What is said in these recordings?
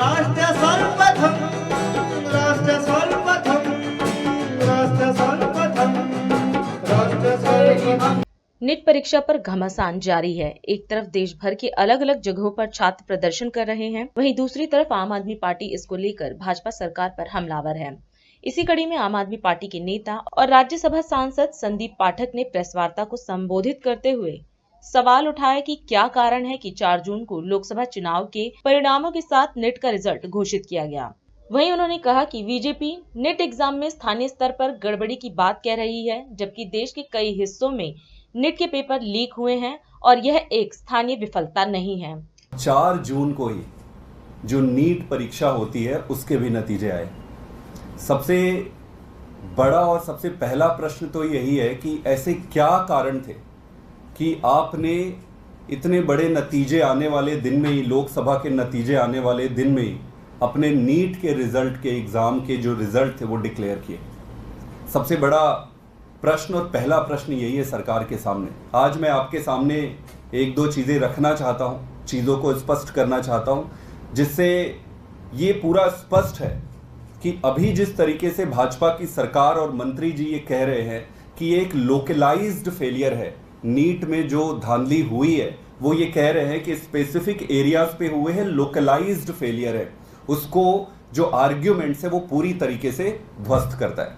राष्ट्र सर्वप्रथम राष्ट्र सर्वप्रथम राष्ट्र सर्वप्रथम राष्ट्र सर्वप्रथम। नीट परीक्षा पर घमासान जारी है। एक तरफ देश भर के अलग अलग जगहों पर छात्र प्रदर्शन कर रहे हैं, वहीं दूसरी तरफ आम आदमी पार्टी इसको लेकर भाजपा सरकार पर हमलावर है। इसी कड़ी में आम आदमी पार्टी के नेता और राज्यसभा सांसद संदीप पाठक ने प्रेस वार्ता को संबोधित करते हुए सवाल उठाया कि क्या कारण है कि 4 जून को लोकसभा चुनाव के परिणामों के साथ नीट का रिजल्ट घोषित किया गया। वहीं उन्होंने कहा कि बीजेपी नीट एग्जाम में स्थानीय स्तर पर गड़बड़ी की बात कह रही है, जबकि देश के कई हिस्सों में नीट के पेपर लीक हुए हैं और यह एक स्थानीय विफलता नहीं है। 4 जून को ही जो नीट परीक्षा होती है उसके भी नतीजे आए। सबसे बड़ा और सबसे पहला प्रश्न तो यही है कि ऐसे क्या कारण थे कि आपने इतने बड़े नतीजे आने वाले दिन में ही, लोकसभा के नतीजे आने वाले दिन में ही अपने नीट के रिजल्ट के एग्ज़ाम के जो रिजल्ट थे वो डिक्लेयर किए। सबसे बड़ा प्रश्न और पहला प्रश्न यही है सरकार के सामने। आज मैं आपके सामने एक दो चीज़ें रखना चाहता हूँ, चीज़ों को स्पष्ट करना चाहता हूँ, जिससे ये पूरा स्पष्ट है कि अभी जिस तरीके से भाजपा की सरकार और मंत्री जी ये कह रहे हैं कि ये एक लोकलाइज्ड फेलियर है, नीट में जो धांधली हुई है वो ये कह रहे हैं कि स्पेसिफिक एरियाज पे हुए हैं, लोकलाइज्ड फेलियर है, उसको जो आर्ग्यूमेंट्स है वो पूरी तरीके से ध्वस्त करता है।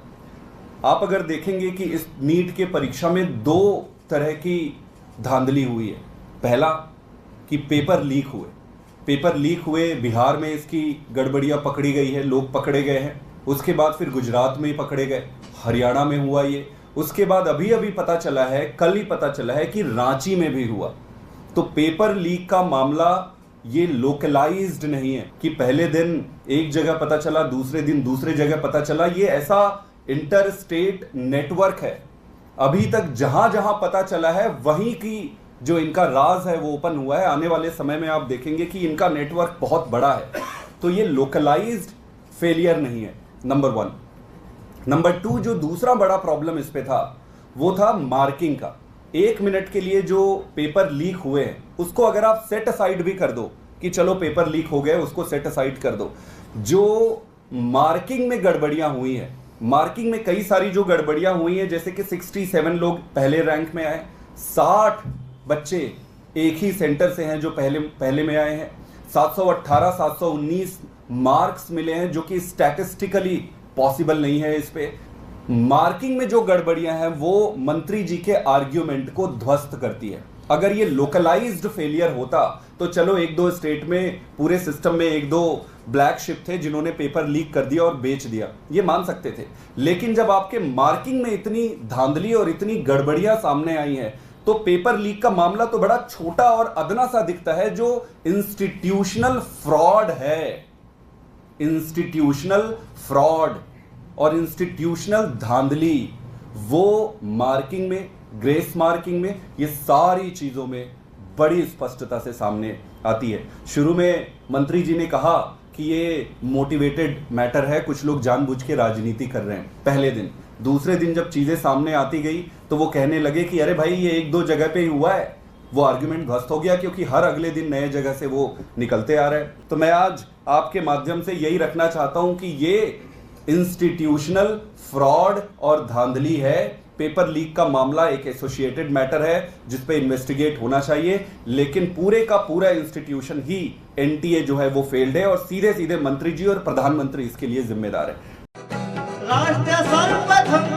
आप अगर देखेंगे कि इस नीट के परीक्षा में 2 तरह की धांधली हुई है। पहला कि पेपर लीक हुए, बिहार में इसकी गड़बड़ियाँ पकड़ी गई है, लोग पकड़े गए हैं। उसके बाद फिर गुजरात में ही पकड़े गए, हरियाणा में हुआ ये। उसके बाद अभी पता चला है, कल ही पता चला है कि रांची में भी हुआ। तो पेपर लीक का मामला ये लोकलाइज्ड नहीं है कि पहले दिन एक जगह पता चला, दूसरे दिन दूसरे जगह पता चला। ये ऐसा इंटर स्टेट नेटवर्क है। अभी तक जहां जहां पता चला है वहीं की जो इनका राज है वो ओपन हुआ है। आने वाले समय में आप देखेंगे कि इनका नेटवर्क बहुत बड़ा है। तो ये लोकलाइज्ड फेलियर नहीं है, नंबर 1। नंबर 2, जो दूसरा बड़ा प्रॉब्लम इस पे था वो था मार्किंग का। 1 मिनट के लिए जो पेपर लीक हुए हैं उसको अगर आप सेट असाइड भी कर दो कि चलो पेपर लीक हो गए, उसको सेट असाइड कर दो। जो मार्किंग में गड़बड़ियां हुई हैं, मार्किंग में कई सारी जो गड़बड़ियां हुई हैं, जैसे कि 67 लोग पहले रैंक में आए, 60 बच्चे एक ही सेंटर से हैं जो पहले में आए हैं, 718 719 मार्क्स मिले हैं जो कि स्टैटिस्टिकली पॉसिबल नहीं है। इस पे मार्किंग में जो गड़बड़ियां हैं वो मंत्री जी के आर्ग्यूमेंट को ध्वस्त करती है। अगर ये लोकलाइज्ड फेलियर होता तो चलो 1-2 स्टेट में, पूरे सिस्टम में 1-2 ब्लैक शिप थे जिन्होंने पेपर लीक कर दिया और बेच दिया, ये मान सकते थे। लेकिन जब आपके मार्किंग में इतनी धांधली और इतनी गड़बड़ियां सामने आई हैं तो पेपर लीक का मामला तो बड़ा छोटा और अदना सा दिखता है। जो इंस्टीट्यूशनल फ्रॉड है, इंस्टीट्यूशनल फ्रॉड और इंस्टीट्यूशनल धांधली, वो मार्किंग में, ग्रेस मार्किंग में, ये सारी चीजों में बड़ी स्पष्टता से सामने आती है। शुरू में मंत्री जी ने कहा कि ये मोटिवेटेड मैटर है, कुछ लोग जानबूझ के राजनीति कर रहे हैं पहले दिन। दूसरे दिन जब चीजें सामने आती गई तो वो कहने लगे कि अरे भाई ये 1-2 जगह पे ही हुआ है। वो आर्गुमेंट ध्वस्त हो गया क्योंकि हर अगले दिन नए जगह से वो निकलते आ रहे हैं। तो मैं आज आपके माध्यम से यही रखना चाहता हूं कि ये इंस्टीट्यूशनल फ्रॉड और धांधली है। पेपर लीक का मामला एक एसोसिएटेड मैटर है जिस पे इन्वेस्टिगेट होना चाहिए, लेकिन पूरे का पूरा इंस्टीट्यूशन ही, एनटीए जो है वो फेल्ड है और सीधे सीधे मंत्री जी और प्रधानमंत्री इसके लिए जिम्मेदार है। राष्ट्र सर्वप्रथम